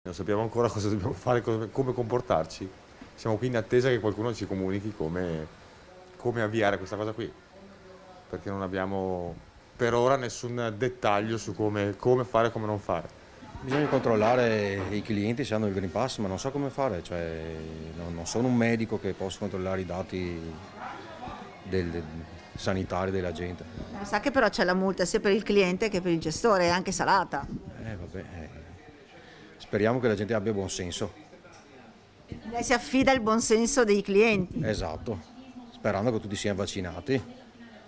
Non sappiamo ancora cosa dobbiamo fare, come comportarci. Siamo qui in attesa che qualcuno ci comunichi come avviare questa cosa qui, perché non abbiamo per ora nessun dettaglio su come fare e come non fare. Bisogna controllare i clienti se hanno il Green Pass, ma non so come fare, cioè non sono un medico che posso controllare i dati del, sanitari della gente. Mi sa che però c'è la multa sia per il cliente che per il gestore, è anche salata. Vabbè, speriamo che la gente abbia buon senso. Lei si affida al buonsenso dei clienti. Esatto, sperando che tutti siano vaccinati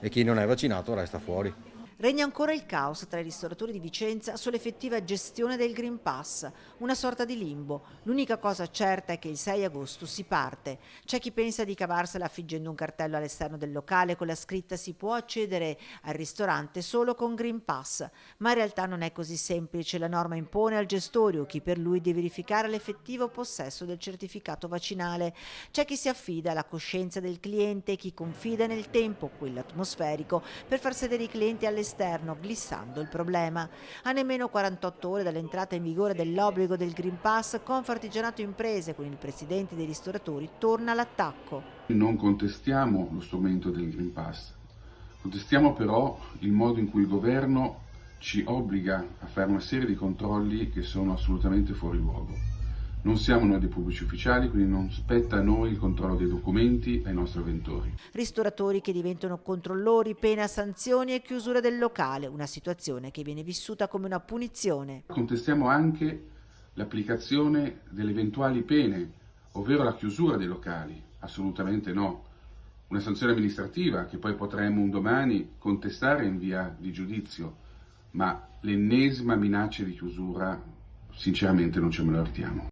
e chi non è vaccinato resta fuori. Regna ancora il caos tra i ristoratori di Vicenza sull'effettiva gestione del Green Pass, una sorta di limbo. L'unica cosa certa è che il 6 agosto si parte. C'è chi pensa di cavarsela affiggendo un cartello all'esterno del locale con la scritta "si può accedere al ristorante solo con Green Pass", ma in realtà non è così semplice. La norma impone al gestore o chi per lui di verificare l'effettivo possesso del certificato vaccinale. C'è chi si affida alla coscienza del cliente e chi confida nel tempo, quello atmosferico, per far sedere i clienti all'esterno, glissando il problema. A nemmeno 48 ore dall'entrata in vigore dell'obbligo del Green Pass, Confartigianato Imprese, con il presidente dei ristoratori, torna all'attacco. Non contestiamo lo strumento del Green Pass, contestiamo però il modo in cui il governo ci obbliga a fare una serie di controlli che sono assolutamente fuori luogo. Non siamo noi dei pubblici ufficiali, quindi non spetta a noi il controllo dei documenti ai nostri avventori. Ristoratori che diventano controllori, pena sanzioni e chiusura del locale, una situazione che viene vissuta come una punizione. Contestiamo anche l'applicazione delle eventuali pene, ovvero la chiusura dei locali. Assolutamente no. Una sanzione amministrativa che poi potremmo un domani contestare in via di giudizio, ma l'ennesima minaccia di chiusura sinceramente non ce me lo artiamo.